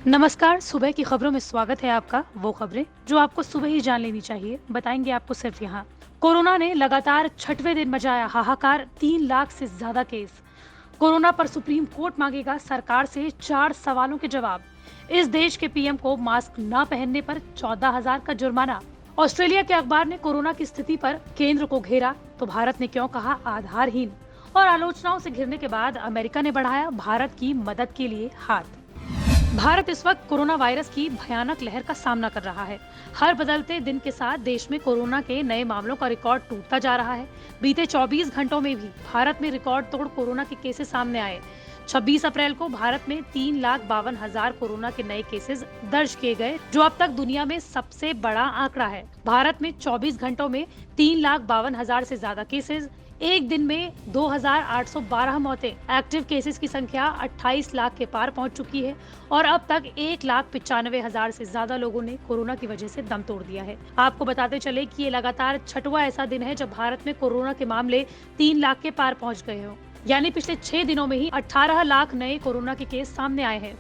नमस्कार, सुबह की खबरों में स्वागत है आपका। वो खबरें जो आपको सुबह ही जान लेनी चाहिए, बताएंगे आपको सिर्फ यहाँ। कोरोना ने लगातार छठवें दिन मचाया हाहाकार, 3 लाख से ज्यादा केस। कोरोना पर सुप्रीम कोर्ट मांगेगा सरकार से 4 सवालों के जवाब। इस देश के पीएम को मास्क न पहनने पर 14,000 का जुर्माना। ऑस्ट्रेलिया के अखबार ने कोरोना की स्थिति पर केंद्र को घेरा, तो भारत ने क्यों कहा आधारहीन। और आलोचनाओं से घिरने के बाद अमेरिका ने बढ़ाया भारत की मदद के लिए हाथ। भारत इस वक्त कोरोना वायरस की भयानक लहर का सामना कर रहा है। हर बदलते दिन के साथ देश में कोरोना के नए मामलों का रिकॉर्ड टूटता जा रहा है। बीते 24 घंटों में भी भारत में रिकॉर्ड तोड़ कोरोना के केसेस सामने आए। 26 अप्रैल को भारत में 3,52,000 कोरोना के नए केसेस दर्ज किए गए, जो अब तक दुनिया में सबसे बड़ा आंकड़ा है। भारत में 24 घंटों में 3,52,000 से ज्यादा केसेस, एक दिन में 2,812 मौतें। एक्टिव केसेस की संख्या 28 लाख के पार पहुंच चुकी है और अब तक 1,95,000 से ज्यादा लोगों ने कोरोना की वजह से दम तोड़ दिया है। आपको बताते चले कि ये लगातार छठवां ऐसा दिन है जब भारत में कोरोना के मामले 3 लाख के पार पहुंच गए हो। यानी पिछले 6 दिनों में ही 18 लाख नए कोरोना के केस सामने आए हैं।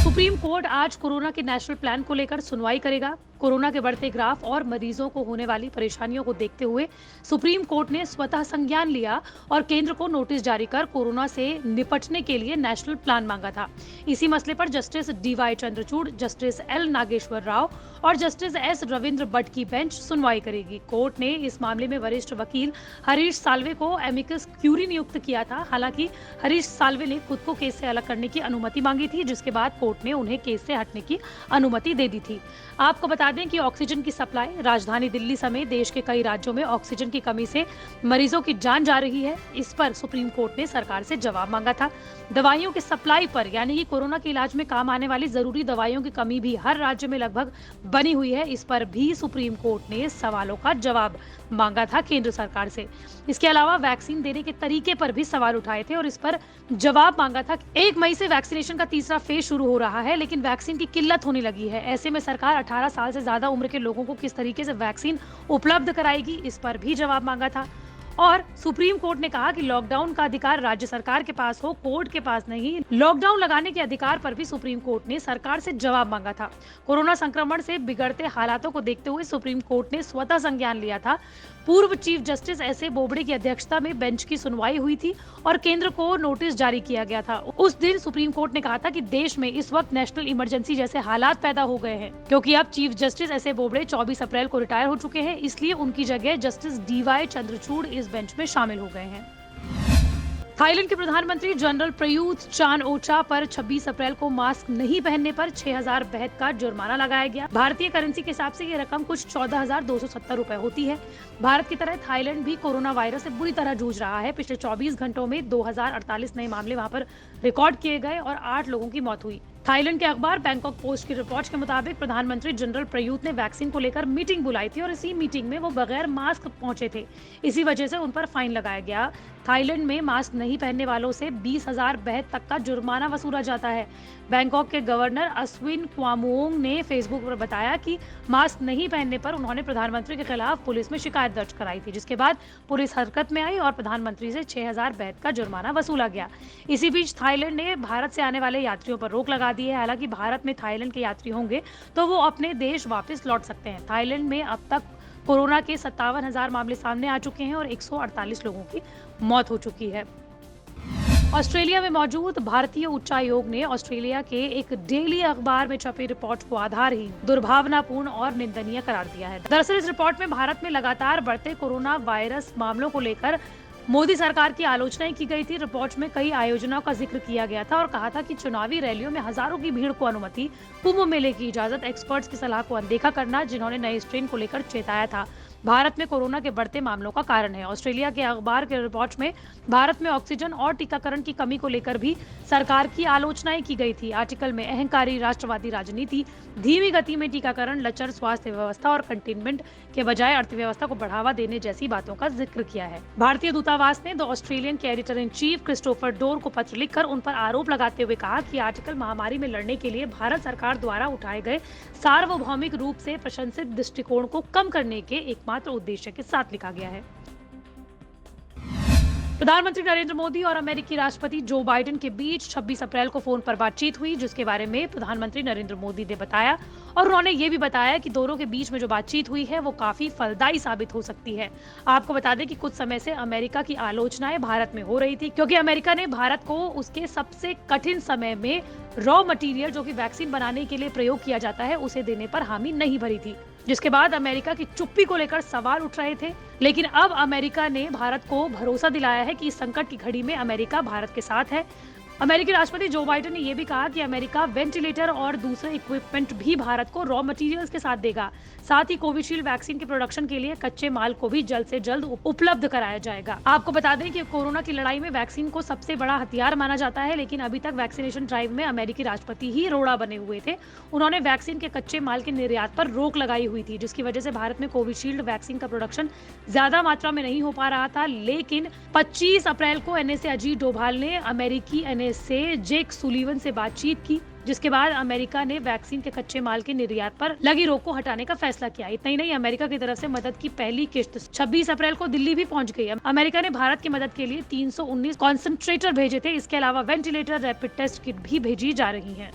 सुप्रीम कोर्ट आज कोरोना के नेशनल प्लान को लेकर सुनवाई करेगा। कोरोना के बढ़ते ग्राफ और मरीजों को होने वाली परेशानियों को देखते हुए सुप्रीम कोर्ट ने स्वतः संज्ञान लिया और केंद्र को नोटिस जारी कर कोरोना से निपटने के लिए नेशनल प्लान मांगा था। इसी मसले पर justice DY Chandrachud, justice L Nageswara Rao और जस्टिस एस रविंद्र भट्ट की बेंच सुनवाई करेगी। कोर्ट ने इस मामले में वरिष्ठ वकील हरीश साल्वे को एमिकस क्यूरी नियुक्त किया था। हालांकि हरीश साल्वे ने खुद को केस से अलग करने की अनुमति मांगी थी, जिसके बाद कोर्ट ने उन्हें केस से हटने की अनुमति दे दी थी। आपको बता दें कि ऑक्सीजन की सप्लाई राजधानी दिल्ली समेत देश के कई राज्यों में ऑक्सीजन की कमी से मरीजों की जान जा रही है। इस पर सुप्रीम कोर्ट ने सरकार से जवाब मांगा था। दवाइयों की सप्लाई पर, यानी कि कोरोना के इलाज में काम आने वाली जरूरी दवाइयों की कमी भी हर राज्य में लगभग बनी हुई है। इस पर भी सुप्रीम कोर्ट ने सवालों का जवाब मांगा था केंद्र सरकार से। इसके अलावा वैक्सीन देने के तरीके पर भी सवाल उठाए थे और इस पर जवाब मांगा था। 1 मई से वैक्सीनेशन का तीसरा फेज शुरू हो रहा है, लेकिन वैक्सीन की किल्लत होने लगी है। ऐसे में सरकार 18 साल से ज्यादा उम्र के लोगों को किस तरीके से वैक्सीन उपलब्ध कराएगी, इस पर भी जवाब मांगा था। और सुप्रीम कोर्ट ने कहा कि लॉकडाउन का अधिकार राज्य सरकार के पास हो, कोर्ट के पास नहीं। लॉकडाउन लगाने के अधिकार पर भी सुप्रीम कोर्ट ने सरकार से जवाब मांगा था। कोरोना संक्रमण से बिगड़ते हालातों को देखते हुए सुप्रीम कोर्ट ने स्वतः संज्ञान लिया था। पूर्व chief justice S A Bobde की अध्यक्षता में बेंच की सुनवाई हुई थी और केंद्र को नोटिस जारी किया गया था। उस दिन सुप्रीम कोर्ट ने कहा था कि देश में इस वक्त नेशनल इमरजेंसी जैसे हालात पैदा हो गए हैं, क्योंकि अब chief justice S A Bobde 24 अप्रैल को रिटायर हो चुके हैं, इसलिए उनकी जगह जस्टिस डीवाई चंद्रचूड़ इस बेंच में शामिल हो गए हैं। थाईलैंड के प्रधानमंत्री जनरल प्रयूत चान ओचा पर 26 अप्रैल को मास्क नहीं पहनने पर 6,000 बेहद का जुर्माना लगाया गया। भारतीय करेंसी के हिसाब से ये रकम कुछ 14,270 रुपए होती है। भारत की तरह थाईलैंड भी कोरोना वायरस से बुरी तरह जूझ रहा है। पिछले 24 घंटों में 2,048 नए मामले वहां पर रिकॉर्ड किए गए और 8 लोगों की मौत हुई। थाईलैंड के अखबार बैंकॉक पोस्ट की रिपोर्ट के मुताबिक प्रधानमंत्री जनरल प्रयूत ने वैक्सीन को लेकर मीटिंग बुलाई थी और इसी मीटिंग में वो बगैर मास्क पहुंचे थे। इसी वजह से उन पर फाइन लगाया गया। थाईलैंड में मास्क नहीं पहनने वालों से 20,000 बेहद तक का जुर्माना वसूला जाता है। बैंकॉक के गवर्नर अस्विन क्वामुओंग ने फेसबुक पर बताया कि मास्क नहीं पहनने पर उन्होंने प्रधानमंत्री के खिलाफ पुलिस में शिकायत दर्ज कराई थी, जिसके बाद पुलिस हरकत में आई और प्रधानमंत्री से 6,000 बेहद का जुर्माना वसूला गया। इसी बीच थाईलैंड ने भारत से आने वाले यात्रियों पर रोक लगा दी है। हालांकि भारत में थाईलैंड के यात्री होंगे तो वो अपने देश वापस लौट सकते हैं। थाईलैंड में अब तक कोरोना के 57,000 मामले सामने आ चुके हैं और 148 लोगों की मौत हो चुकी है। ऑस्ट्रेलिया में मौजूद भारतीय उच्चायोग ने ऑस्ट्रेलिया के एक डेली अखबार में छपी रिपोर्ट को आधारहीन, दुर्भावनापूर्ण और निंदनीय करार दिया है। दरअसल इस रिपोर्ट में भारत में लगातार बढ़ते कोरोना वायरस मामलों को लेकर मोदी सरकार की आलोचनाएं की गई थी। रिपोर्ट में कई आयोजनों का जिक्र किया गया था और कहा था कि चुनावी रैलियों में हजारों की भीड़ को अनुमति, कुंभ मेले की इजाजत, एक्सपर्ट्स की सलाह को अनदेखा करना, जिन्होंने नए स्ट्रेन को लेकर चेताया था, भारत में कोरोना के बढ़ते मामलों का कारण है। ऑस्ट्रेलिया के अखबार के रिपोर्ट में भारत में ऑक्सीजन और टीकाकरण की कमी को लेकर भी सरकार की आलोचनाएं की गई थी। आर्टिकल में अहंकारी राष्ट्रवादी राजनीति, धीमी गति में टीकाकरण, लचर स्वास्थ्य व्यवस्था और कंटेनमेंट के बजाय अर्थव्यवस्था को बढ़ावा देने जैसी बातों का जिक्र किया है। भारतीय दूतावास ने द ऑस्ट्रेलियन के editor in chief Christopher door को पत्र लिखकर उन पर आरोप लगाते हुए कहा कि आर्टिकल महामारी में लड़ने के लिए भारत सरकार द्वारा उठाए गए सार्वभौमिक रूप से प्रशंसित दृष्टिकोण को कम करने के एकमात्र उद्देश्य के साथ लिखा गया है। प्रधानमंत्री नरेंद्र मोदी और अमेरिकी राष्ट्रपति जो बाइडेन के बीच 26 अप्रैल को फोन पर बातचीत हुई, जिसके बारे में प्रधानमंत्री नरेंद्र मोदी ने बताया और उन्होंने ये भी बताया कि दोनों के बीच में जो बातचीत हुई है वो काफी फलदायी साबित हो सकती है। आपको बता दें कि कुछ समय से अमेरिका की आलोचनाएं भारत में हो रही थी, क्योंकि अमेरिका ने भारत को उसके सबसे कठिन समय में रॉ मटेरियल जो कि वैक्सीन बनाने के लिए प्रयोग किया जाता है उसे देने पर हामी नहीं भरी थी, जिसके बाद अमेरिका की चुप्पी को लेकर सवाल उठ रहे थे। लेकिन अब अमेरिका ने भारत को भरोसा दिलाया है कि इस संकट की घड़ी में अमेरिका भारत के साथ है। अमेरिकी राष्ट्रपति जो बाइडेन ने यह भी कहा कि अमेरिका वेंटिलेटर और दूसरे इक्विपमेंट भी भारत को रॉ मटेरियल्स के साथ देगा। साथ ही कोविशील्ड वैक्सीन के प्रोडक्शन के लिए कच्चे माल को भी जल्द से जल्द उपलब्ध कराया जाएगा। आपको बता दें कि कोरोना की लड़ाई में वैक्सीन को सबसे बड़ा हथियार माना जाता है, लेकिन अभी तक वैक्सीनेशन ड्राइव में अमेरिकी राष्ट्रपति ही रोड़ा बने हुए थे। उन्होंने वैक्सीन के कच्चे माल के निर्यात पर रोक लगाई हुई थी, जिसकी वजह से भारत में कोविशील्ड वैक्सीन का प्रोडक्शन ज्यादा मात्रा में नहीं हो पा रहा था। लेकिन 25 अप्रैल को एनएसए अजीत डोभाल ने अमेरिकी एनएसए जेक सुलिवन से बातचीत की, जिसके बाद अमेरिका ने वैक्सीन के कच्चे माल के निर्यात पर लगी रोक को हटाने का फैसला किया। इतना ही नहीं, अमेरिका की तरफ से मदद की पहली किश्त 26 अप्रैल को दिल्ली भी पहुंच गई। अमेरिका ने भारत की मदद के लिए 319 कॉन्सेंट्रेटर भेजे थे। इसके अलावा वेंटिलेटर, रैपिड टेस्ट किट भी भेजी जा रही है।